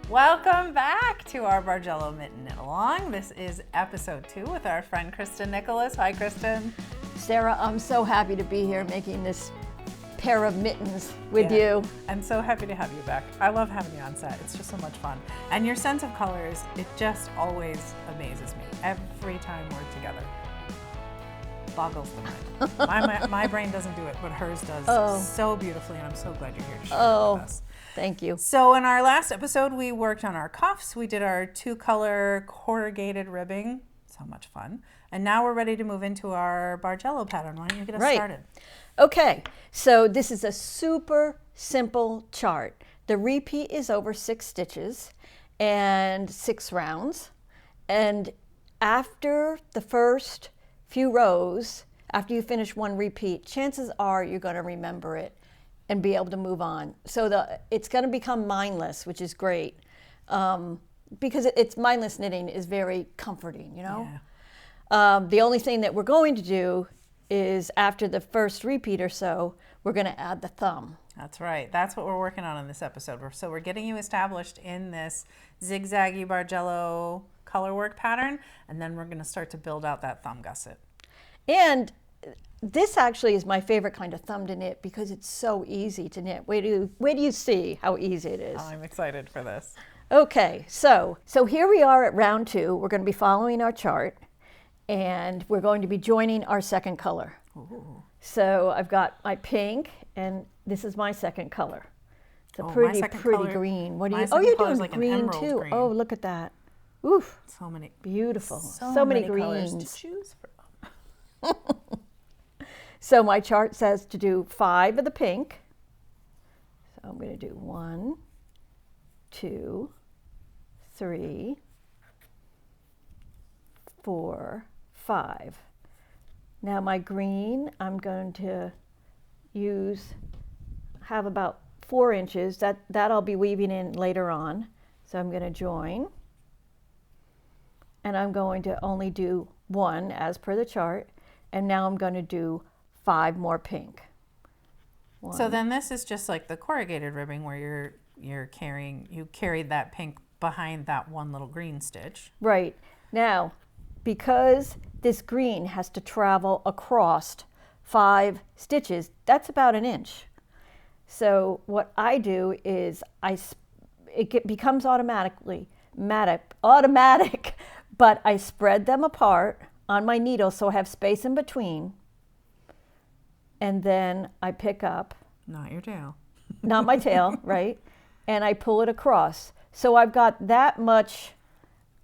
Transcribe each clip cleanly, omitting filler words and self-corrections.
Welcome back to our Bargello Mitten Knit Along. This is episode 2 with our friend Kristin Nicholas. Hi, Kristin. Sarah, I'm so happy to be here making this pair of mittens with you. I'm so happy to have you back. I love having you on set. It's just so much fun. And your sense of colors, it just always amazes me. Every time we're together. Boggles the mind. My brain doesn't do it, but hers does so beautifully, and I'm so glad you're here to share it with us. Thank you. So in our last episode, we worked on our cuffs. We did our 2-color corrugated ribbing. So much fun. And now we're ready to move into our Bargello pattern. Why don't you get us started? Okay, so this is a super simple chart. The repeat is over 6 stitches and 6 rounds. And after the first few rows, after you finish one repeat, chances are you're going to remember it and be able to move on. So it's going to become mindless, which is great, because it's mindless knitting is very comforting, you know? Yeah. The only thing that we're going to do is after the first repeat or so, we're going to add the thumb. That's right. That's what we're working on in this episode. So we're getting you established in this zigzaggy Bargello colorwork pattern, and then we're going to start to build out that thumb gusset. And this actually is my favorite kind of thumb to knit because it's so easy to knit. Wait do you see how easy it is? Oh, I'm excited for this. Okay, so here we are at round 2. We're going to be following our chart, and we're going to be joining our second color. Ooh. So I've got my pink, and this is my second color. It's a pretty color, green. What do you? Oh, you're doing like green too. Green. Oh, look at that. Oof. So many. Beautiful. So many greens colors to choose from. So my chart says to do 5 of the pink. So I'm going to do 1, 2, 3, 4, 5. Now my green, I'm going to have about 4 inches. That I'll be weaving in later on. So I'm going to join. And I'm going to only do 1 as per the chart. And now I'm going to do 5 more pink. 1. So then this is just like the corrugated ribbing where you carried that pink behind that one little green stitch. Right. Now, because this green has to travel across 5 stitches, that's about an inch. So what I do is it becomes automatic, but I spread them apart on my needle so I have space in between. And then I pick up. Not your tail. Not my tail, right? And I pull it across. So I've got that much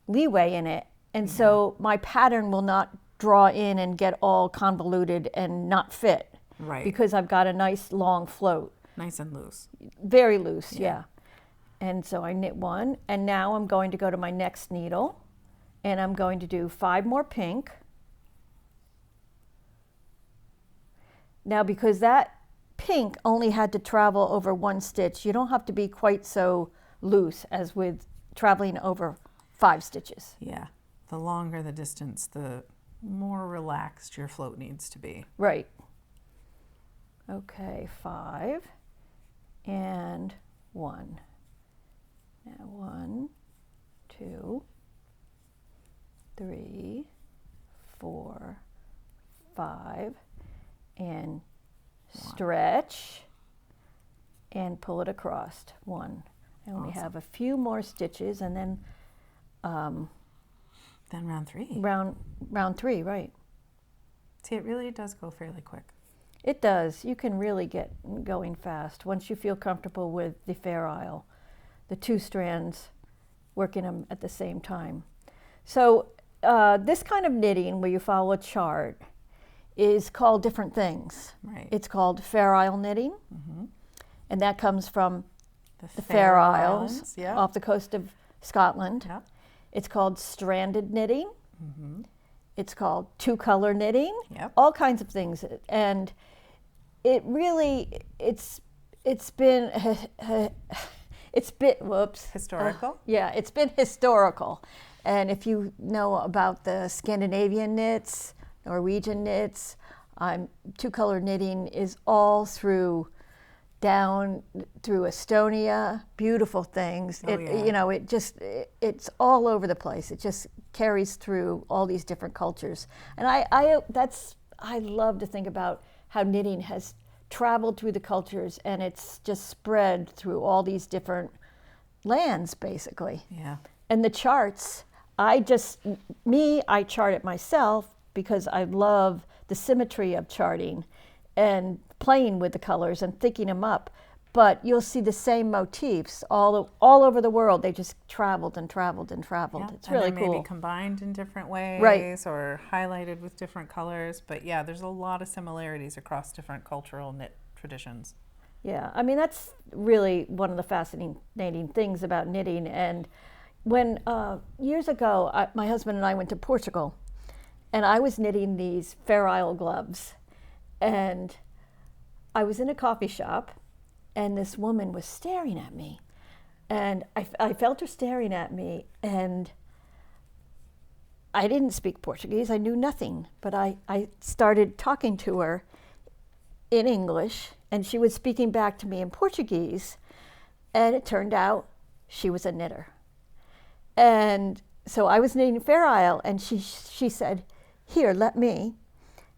leeway in it. And so my pattern will not draw in and get all convoluted and not fit. Right. Because I've got a nice long float. Nice and loose. Very loose, yeah. And so I knit 1. And now I'm going to go to my next needle. And I'm going to do 5 more pink. Now, because that pink only had to travel over 1 stitch, you don't have to be quite so loose as with traveling over 5 stitches. Yeah. The longer the distance, the more relaxed your float needs to be. Right. Okay, 5 and 1. Now 1, 2, 3, 4, 5, and stretch and pull it across. 1. I only have a few more stitches, and then round 3. Round 3, right. See, it really does go fairly quick. It does. You can really get going fast once you feel comfortable with the fair isle, the 2 strands, working them at the same time. So this kind of knitting where you follow a chart is called different things. Right. It's called Fair Isle knitting, and that comes from the Fair Isles off the coast of Scotland. Yep. It's called stranded knitting. It's called 2-color knitting. Yep. All kinds of things, and it really it's been historical. It's been historical, and if you know about the Scandinavian knits, Norwegian knits, 2-color knitting is all through down through Estonia, beautiful things. Oh, yeah. It's all over the place. It just carries through all these different cultures. And I love to think about how knitting has traveled through the cultures, and it's just spread through all these different lands, basically. Yeah. And the charts, I chart it myself because I love the symmetry of charting and playing with the colors and thinking them up. But you'll see the same motifs all over the world. They just traveled and traveled and traveled. Yeah. It's really and cool. Maybe combined in different ways, Right. or highlighted with different colors. But yeah, there's a lot of similarities across different cultural knit traditions. Yeah, I mean, that's really one of the fascinating things about knitting. And when years ago, my husband and I went to Portugal, and I was knitting these Fair Isle gloves. And I was in a coffee shop, and this woman was staring at me. And I felt her staring at me, and I didn't speak Portuguese. I knew nothing. But I started talking to her in English, and she was speaking back to me in Portuguese. And it turned out she was a knitter. And so I was knitting Fair Isle, and she said, "Here, let me."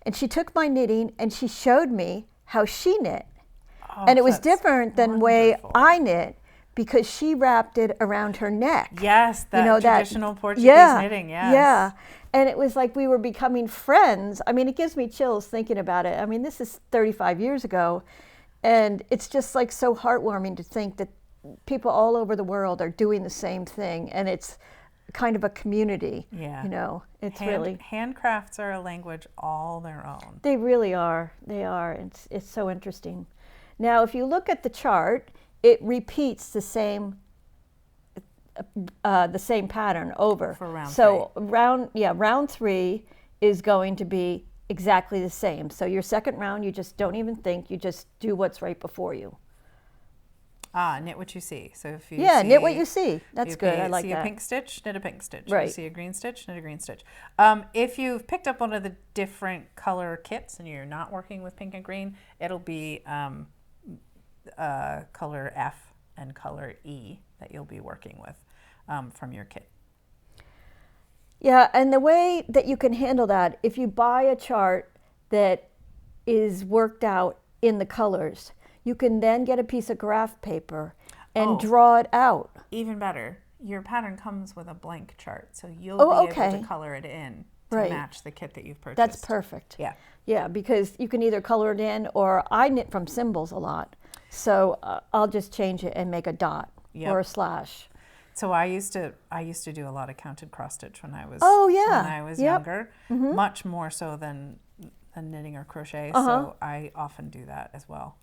And she took my knitting and she showed me how she knit. Oh, And it was that's different than the way wonderful. I knit, because she wrapped it around her neck. Yes, that traditional Portuguese knitting, yes. Yeah. And it was like we were becoming friends. I mean, it gives me chills thinking about it. I mean, this is 35 years ago. And it's just like so heartwarming to think that people all over the world are doing the same thing. And it's kind of a community. Yeah. It's really. Handcrafts are a language all their own. They really are. They are. It's so interesting. Now, if you look at the chart, it repeats the same pattern over. For round so round 3 is going to be exactly the same. So your second round, you just don't even think. You just do what's right before you. Knit what you see. So if you knit what you see. That's good. I like see that. a pink stitch, knit a pink stitch. Right. You see a green stitch, knit a green stitch. If you've picked up one of the different color kits and you're not working with pink and green, it'll be color F and color E that you'll be working with from your kit. Yeah, and the way that you can handle that, if you buy a chart that is worked out in the colors, you can then get a piece of graph paper and draw it out. Even better, your pattern comes with a blank chart, so you'll be able to color it in to match the kit that you've purchased. That's perfect. Yeah. Yeah, because you can either color it in, or I knit from symbols a lot, so I'll just change it and make a dot or a slash. So I used to do a lot of counted cross stitch when I was younger, much more so than knitting or crochet. So I often do that as well,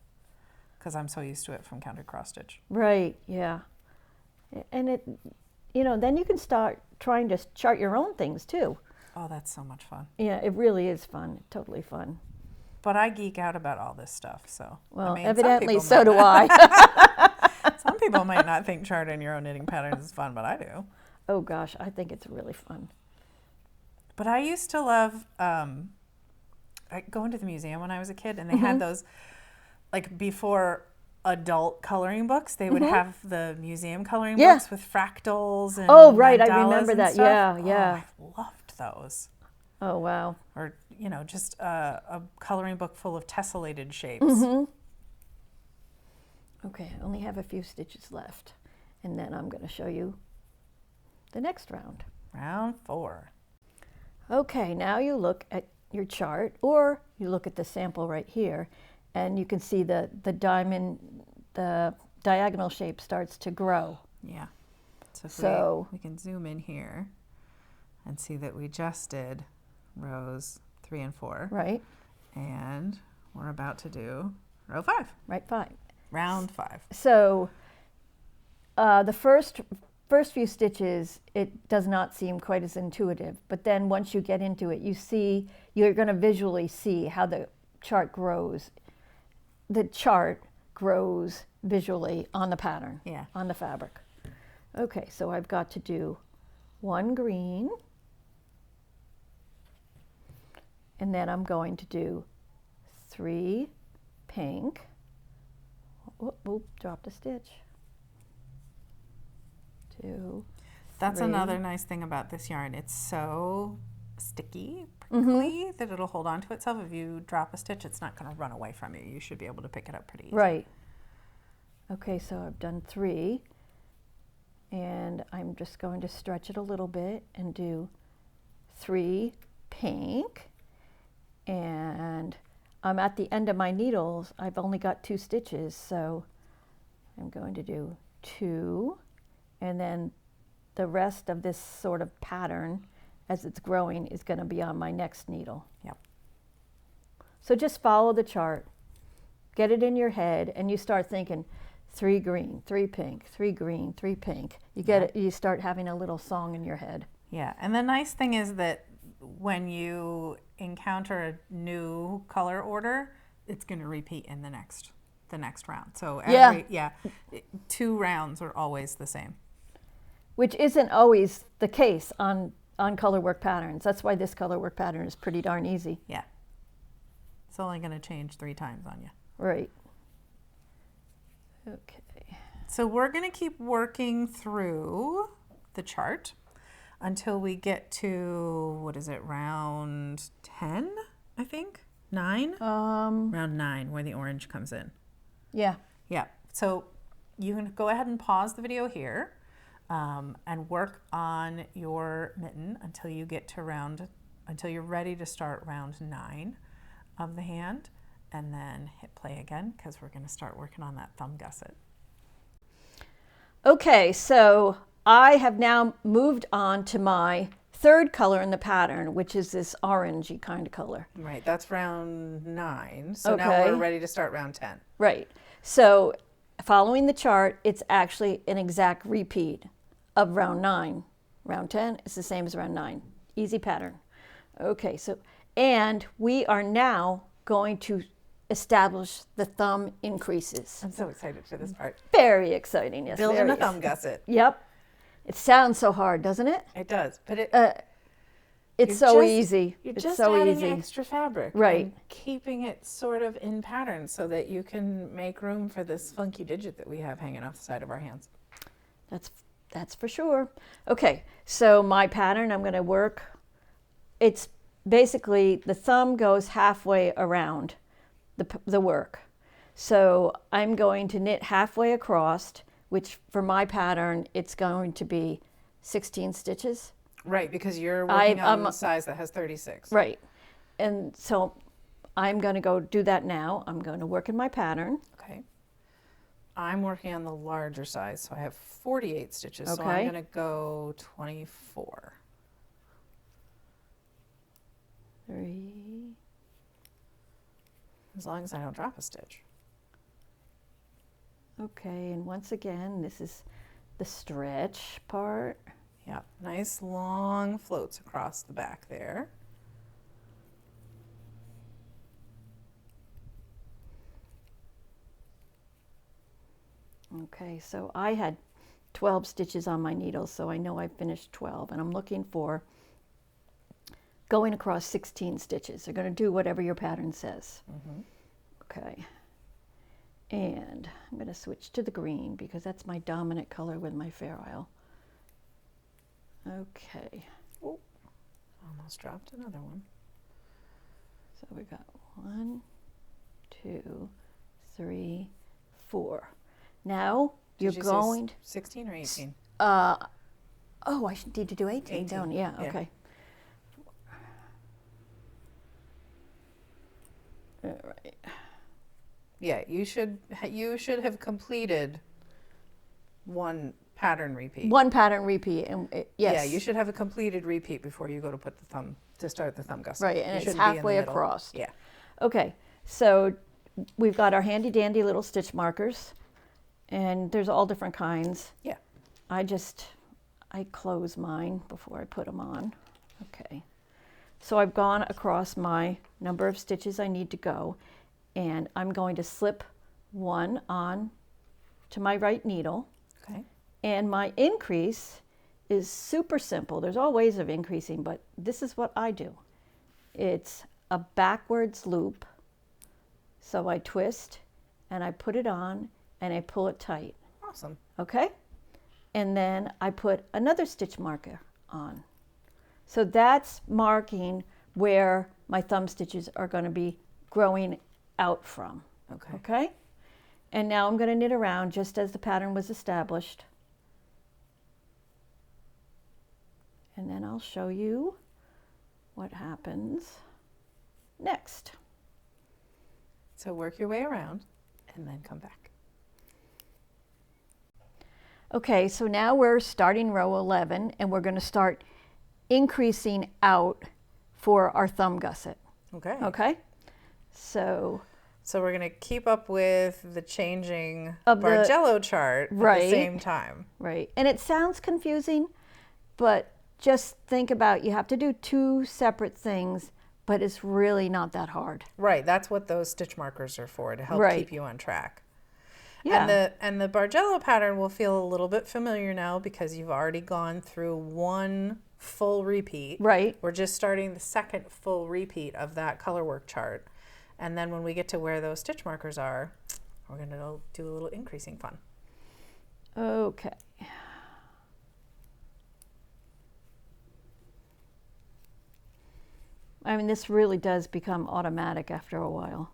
because I'm so used to it from counted cross stitch. Right. Yeah. And it, then you can start trying to chart your own things too. Oh, that's so much fun. Yeah, it really is fun. Totally fun. But I geek out about all this stuff, so. Well, I mean, evidently so do I. Some people might not think charting your own knitting patterns is fun, but I do. Oh gosh, I think it's really fun. But I used to love going to the museum when I was a kid, and they had those, like before adult coloring books, they would have the museum coloring books with fractals and mandalas. I remember that. Stuff. Yeah. I loved those. Oh wow. Or just a coloring book full of tessellated shapes. Okay, I only have a few stitches left, and then I'm going to show you the next round. Round 4. Okay, now you look at your chart, or you look at the sample right here, and you can see the diagonal shape starts to grow. Yeah. So we can zoom in here and see that we just did rows 3 and 4. Right. And we're about to do row 5. Right, 5. Round 5. So the first few stitches, it does not seem quite as intuitive, but then once you get into it, you're going to visually see how the chart grows. The chart grows visually on the pattern, on the fabric. Okay, so I've got to do 1 green, and then I'm going to do 3 pink. whoop, whoop, dropped a stitch. 2, That's 3. another nice thing about this yarn. It's so sticky, prickly, that it'll hold on to itself. If you drop a stitch, it's not going to run away from you. You should be able to pick it up pretty easy. Right. Okay, so I've done 3, and I'm just going to stretch it a little bit and do 3 pink, and I'm at the end of my needles. I've only got 2 stitches, so I'm going to do 2, and then the rest of this sort of pattern as it's growing is going to be on my next needle. Yep. So just follow the chart, get it in your head, and you start thinking 3 green, 3 pink, 3 green, 3 pink. You get it, you start having a little song in your head. Yeah, and the nice thing is that when you encounter a new color order, it's going to repeat in the next round. So every 2 rounds are always the same. Which isn't always the case on Colorwork patterns. That's why this Colorwork pattern is pretty darn easy. Yeah. It's only going to change 3 times on you. Right. Okay. So we're going to keep working through the chart until we get to, what is it, round 10, I think? 9? Round 9, where the orange comes in. Yeah. Yeah. So you can go ahead and pause the video here and work on your mitten until you get to until you're ready to start round 9 of the hand, and then hit play again because we're going to start working on that thumb gusset. Okay, so I have now moved on to my 3rd color in the pattern, which is this orangey kind of color. Right, that's round 9. So Okay. now we're ready to start round 10. Right. So following the chart, it's actually an exact repeat of round 9. Round 10 is the same as round 9. Easy pattern. Okay, so, and we are now going to establish the thumb increases. I'm so excited for this part. Very exciting, yes. Building very a thumb gusset. Yep. It sounds so hard, doesn't it? It does, but It's so just- easy. You're It's just so adding easy. extra fabric, Right. and keeping it sort of in pattern so that you can make room for this funky digit that we have hanging off the side of our hands. That's for sure. Okay, so my pattern, I'm going to work. It's basically the thumb goes halfway around the work. So I'm going to knit halfway across, which for my pattern, it's going to be 16 stitches. Right, because you're working on the size that has 36. Right. And so I'm going to go do that now. I'm going to work in my pattern. Okay. I'm working on the larger size, so I have 48 stitches. So Okay. I'm going to go 24. 3. As long as I don't drop a stitch. Okay, and once again, this is the stretch part. Yeah, nice long floats across the back there. Okay, so I had 12 stitches on my needle, so I know I finished 12, and I'm looking for going across 16 stitches. You're going to do whatever your pattern says. Okay, and I'm going to switch to the green because that's my dominant color with my Fair Isle. Okay, Oh, almost dropped another one. so we got 1, 2, 3, 4. Now you're Did you say going. 16 or 18? Oh, I need to do 18, 18, don't I? Yeah, yeah. okay. All right. Yeah, you should have completed one pattern repeat. One pattern repeat, and yes. Yeah, you should have a completed repeat before you go to put to start the thumb gusset. Right, You and it's shouldn't be in the halfway middle. across. Yeah. Okay, so we've got our handy dandy little stitch markers, and there's all different kinds. Yeah. I close mine before I put them on. Okay. So I've gone across my number of stitches I need to go, and I'm going to slip one on to my right needle. Okay. And my increase is super simple. There's all ways of increasing, but this is what I do. It's a backwards loop. So I twist and I put it on and I pull it tight. Awesome. Okay? And then I put another stitch marker on. So that's marking where my thumb stitches are going to be growing out from. Okay. Okay? And now I'm going to knit around just as the pattern was established. And then I'll show you what happens next. So work your way around and then come back. Okay, so now we're starting row 11 and we're going to start increasing out for our thumb gusset. Okay. Okay? So we're going to keep up with the changing Of the- Bargello chart at Right. the same time. right. And it sounds confusing, but just think about you have to do two separate things, but it's really not that hard. Right, that's what those stitch markers are for, to help Right. keep you on track. Yeah. And the Bargello pattern will feel a little bit familiar now because you've already gone through one full repeat. Right. We're just starting the second full repeat of that Colorwork chart. And then when we get to where those stitch markers are, we're going to do a little increasing fun. Okay. I mean, this really does become automatic after a while.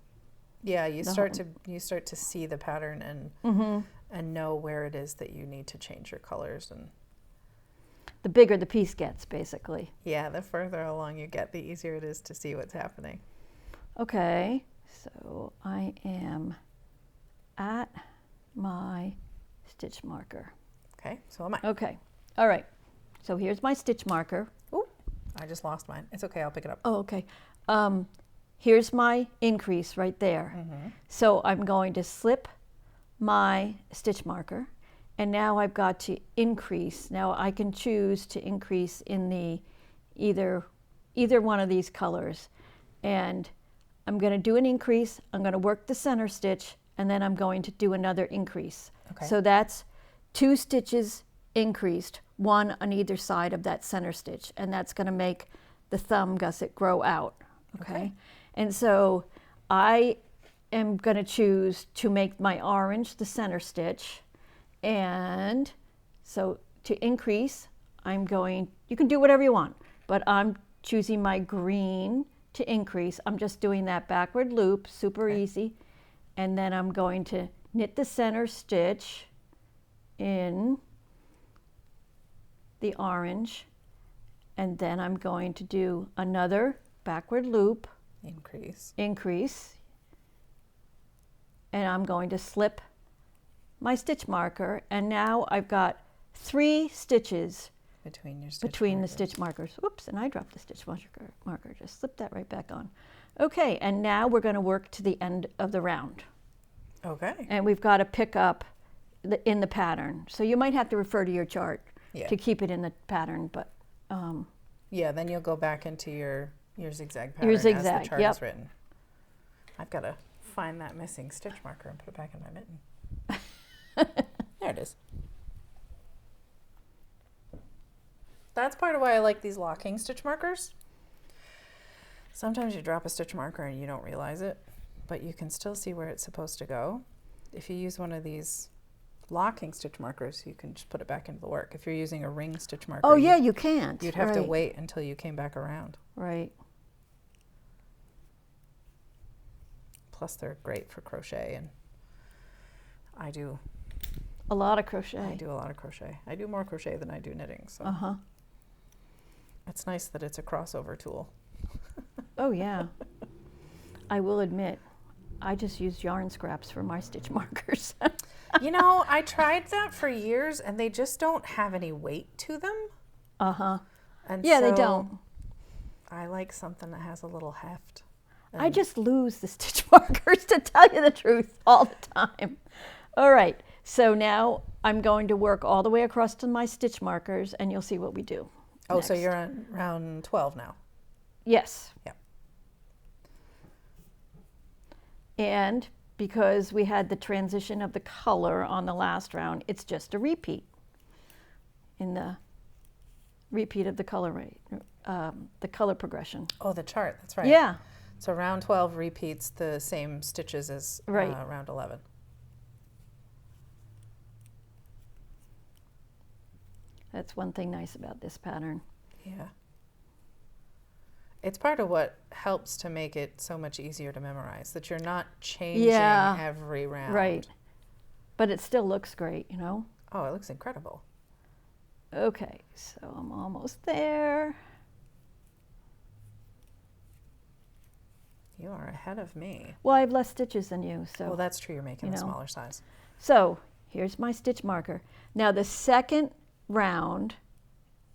Yeah, you start to see the pattern and know where it is that you need to change your colors. And The bigger the piece gets, basically. yeah, the further along you get, the easier it is to see what's happening. Okay, so I am at my stitch marker. Okay, so am I. Okay, all right. So here's my stitch marker. Ooh, I just lost mine. It's okay, I'll pick it up. Oh, okay. Here's my increase right there. So I'm going to slip my stitch marker, and now I've got to increase. Now I can choose to increase in the either one of these colors, and I'm going to do an increase. I'm going to work the center stitch, and then I'm going to do another increase. Okay. So that's 2 stitches increased, one on either side of that center stitch, and that's going to make the thumb gusset grow out. Okay. And so I am going to choose to make my orange the center stitch, and so to increase, you can do whatever you want, but I'm choosing my green to increase. I'm just doing that backward loop, super easy, and then I'm going to knit the center stitch in the orange, and then I'm going to do another backward loop, increase, and I'm going to slip my stitch marker, and now I've got 3 stitches Between your between the stitch markers. Oops, and I dropped the stitch marker. Just slip that right back on. Okay, and now we're going to work to the end of the round. Okay. And we've got to pick up in the pattern. So you might have to refer to your chart to keep it in the pattern, but yeah, then you'll go back into your zigzag pattern as the chart is written. I've got to find that missing stitch marker and put it back in my mitten. There it is. That's part of why I like these locking stitch markers. Sometimes you drop a stitch marker and you don't realize it, but you can still see where it's supposed to go. If you use one of these locking stitch markers, you can just put it back into the work. If you're using a ring stitch marker, you can't. You'd have to wait until you came back around. Right. Plus, they're great for crochet, and I do a lot of crochet. I do a lot of crochet. I do more crochet than I do knitting, so it's nice that it's a crossover tool. Oh yeah. I will admit, I just use yarn scraps for my stitch markers. You know, I tried that for years, and they just don't have any weight to them. And yeah, so they don't. I like something that has a little heft. I just lose the stitch markers, to tell you the truth, all the time. All right, so now I'm going to work all the way across to my stitch markers, and you'll see what we do. Oh, next. So you're on round 12 now. Yes. Yeah. And because we had the transition of the color on the last round, it's just a repeat in the repeat of the color rate, the color progression. Oh, the chart, that's right. Yeah. So round 12 repeats the same stitches as round 11. That's one thing nice about this pattern. Yeah. It's part of what helps to make it so much easier to memorize, that you're not changing every round. Right. But it still looks great, you know? Oh, it looks incredible. Okay, so I'm almost there. You are ahead of me. Well, I have less stitches than you, so. Well, that's true. You're making a smaller size. So here's my stitch marker. Now the second round,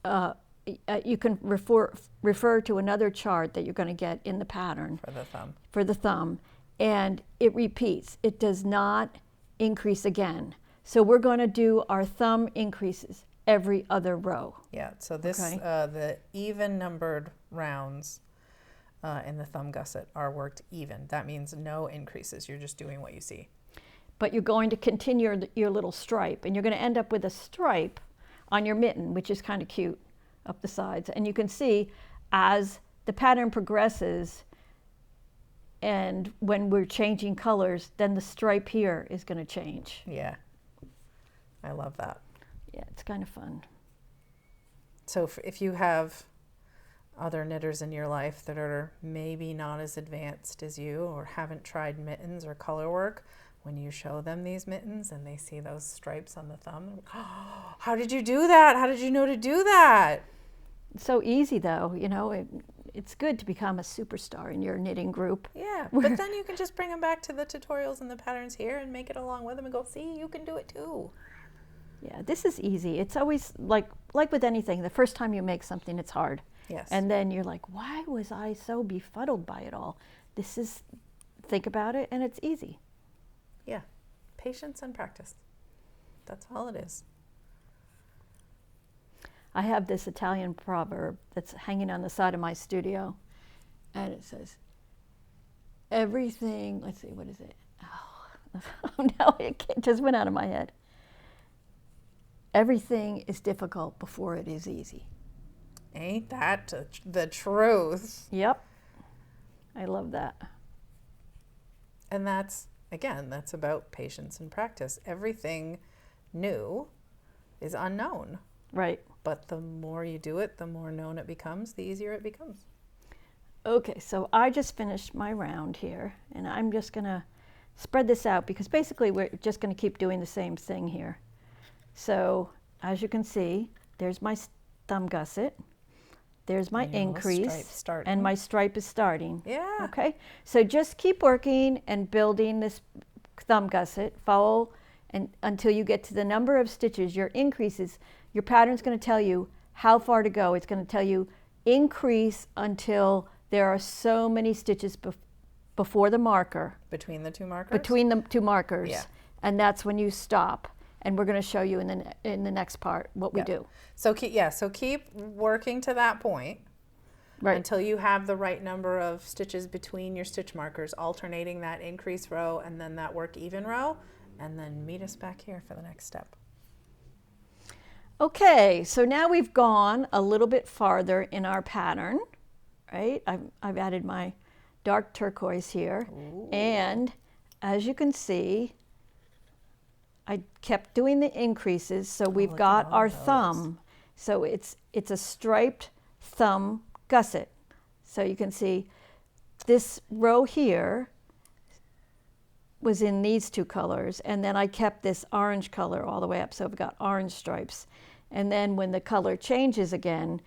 you can refer to another chart that you're going to get in the pattern. For the thumb. And it repeats. It does not increase again. So we're going to do our thumb increases every other row. Yeah, so this, the even numbered rounds in the thumb gusset are worked even. That means no increases. You're just doing what you see. But you're going to continue your little stripe, and you're going to end up with a stripe on your mitten, which is kind of cute up the sides. And you can see as the pattern progresses and when we're changing colors, then the stripe here is going to change. Yeah, I love that. Yeah, it's kind of fun. So if you have other knitters in your life that are maybe not as advanced as you or haven't tried Mittens or Colorwork, when you show them these mittens and they see those stripes on the thumb, they're like, oh, how did you do that? How did you know to do that? It's so easy though, you know, it's good to become a superstar in your knitting group. Yeah, but then you can just bring them back to the tutorials and the patterns here and make it along with them and go, see, you can do it too. Yeah, this is easy. It's always like with anything, the first time you make something, it's hard. Yes. And then you're like, why was I so befuddled by it all? Think about it and it's easy. Yeah, patience and practice. That's all it is. I have this Italian proverb that's hanging on the side of my studio, and it says, everything, let's see, what is it? Oh, no, it just went out of my head. Everything is difficult before it is easy. Ain't that the truth? Yep. I love that. And that's, again, that's about patience and practice. Everything new is unknown. Right. But the more you do it, the more known it becomes, the easier it becomes. Okay, so I just finished my round here, and I'm just going to spread this out because basically we're just going to keep doing the same thing here. So as you can see, there's my thumb gusset, there's my increase, and my stripe is starting. Yeah. Okay, so just keep working and building this thumb gusset, follow and until you get to the number of stitches. Your increases, your pattern's going to tell you how far to go. It's going to tell you increase until there are so many stitches before the marker. Between the two markers? Between the two markers. Yeah. And that's when you stop. And we're going to show you in the next part what we do. So keep working to that point until you have the right number of stitches between your stitch markers, alternating that increase row and then that work even row, and then meet us back here for the next step. Okay, so now we've gone a little bit farther in our pattern, right? I've added my dark turquoise here. Ooh. And as you can see, I kept doing the increases, so we've got our thumb. So it's a striped thumb gusset. So you can see this row here was in these two colors, and then I kept this orange color all the way up, so I've got orange stripes. And then when the color changes again,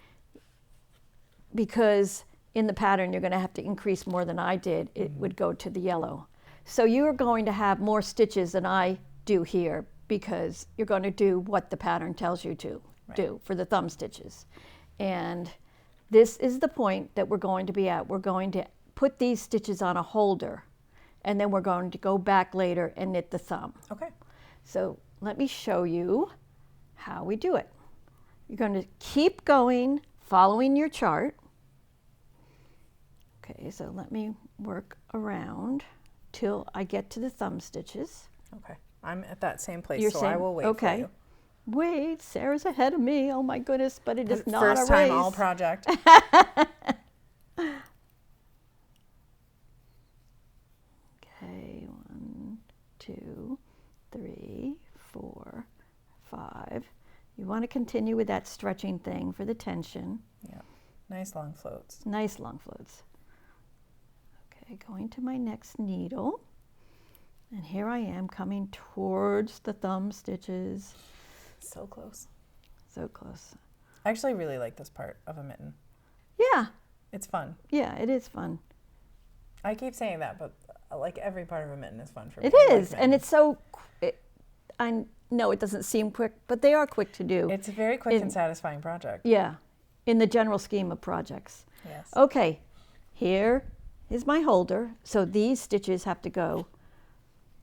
because in the pattern you're going to have to increase more than I did, it would go to the yellow. So you're going to have more stitches than I do here because you're going to do what the pattern tells you to do for the thumb stitches. And this is the point that we're going to be at. We're going to put these stitches on a holder, and then we're going to go back later and knit the thumb. Okay. So let me show you how we do it. You're going to keep going, following your chart. Okay, so let me work around till I get to the thumb stitches. Okay, I'm at that same place, I will wait for you. Wait, Sarah's ahead of me. Oh my goodness, but it is not a race. First time all project. Okay, 1, 2, 3, 4, 5. You we want to continue with that stretching thing for the tension. Yeah, nice long floats. Nice long floats. Okay, going to my next needle. And here I am coming towards the thumb stitches. So close. So close. I actually really like this part of a mitten. Yeah. It's fun. Yeah, it is fun. I keep saying that, but like every part of a mitten is fun for me. It is, and it's so, I know it doesn't seem quick, but they are quick to do. It's a very quick and satisfying project. Yeah, in the general scheme of projects. Yes. Okay, here is my holder. So these stitches have to go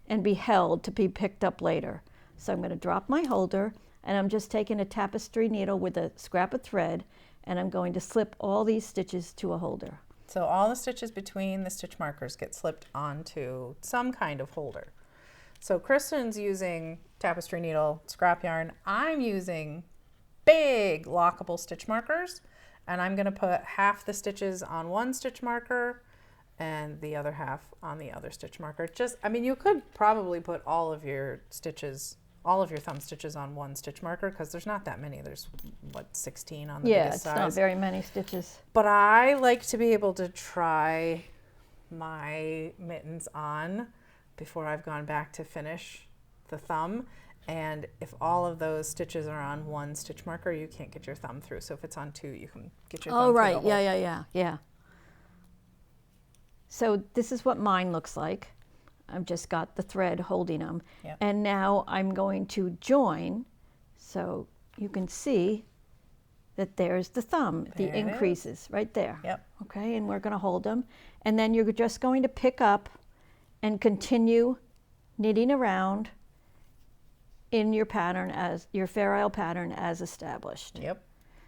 and be held to be picked up later. So I'm going to drop my holder, and I'm just taking a tapestry needle with a scrap of thread, and I'm going to slip all these stitches to a holder. So all the stitches between the stitch markers get slipped onto some kind of holder. So Kristin's using tapestry needle, scrap yarn. I'm using big lockable stitch markers, and I'm going to put half the stitches on one stitch marker and the other half on the other stitch marker. Just, I mean, you could probably put all of your stitches, all of your thumb stitches on one stitch marker because there's not that many. There's, what, 16 on the biggest size? Yeah, it's not very many stitches. But I like to be able to try my mittens on before I've gone back to finish the thumb. And if all of those stitches are on one stitch marker, you can't get your thumb through. So if it's on two, you can get your thumb through the hole. Yeah. So this is what mine looks like. I've just got the thread holding them. Yep. And now I'm going to join, so you can see that there's the thumb, There the it increases right there. Yep. Okay, and we're going to hold them. And then you're just going to pick up and continue knitting around in your pattern, as your Fair Isle pattern as established. Yep.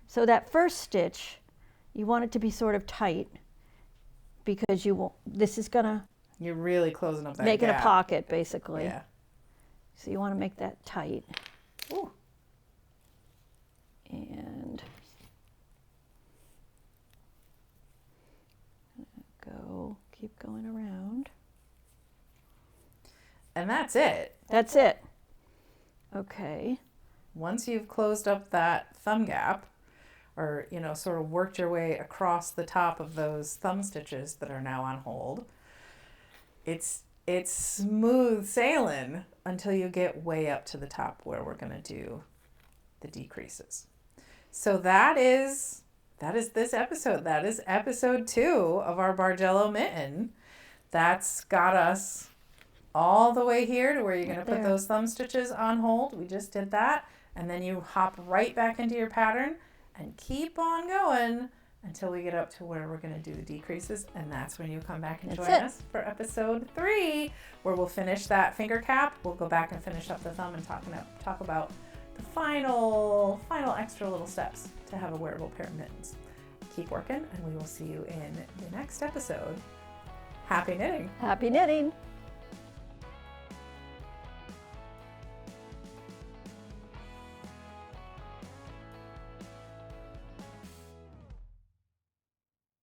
So that first stitch, you want it to be sort of tight because you won't, this is going to You're really closing up that make it a gap. pocket, basically. Yeah. So you want to make that tight. Ooh. And keep going around. And that's it. That's it. Okay. Once you've closed up that thumb gap, or, you know, sort of worked your way across the top of those thumb stitches that are now on hold, it's smooth sailing until you get way up to the top where we're going to do the decreases. So that is this episode. That is episode 2 of our Bargello mitten. That's got us all the way here to where you're going to put those thumb stitches on hold. We just did that. And then you hop right back into your pattern and keep on going until we get up to where we're going to do the decreases. And that's when you come back and join us for episode 3, where we'll finish that finger cap. We'll go back and finish up the thumb and talk about the final extra little steps to have a wearable pair of mittens. Keep working, and we will see you in the next episode. Happy knitting! Happy knitting!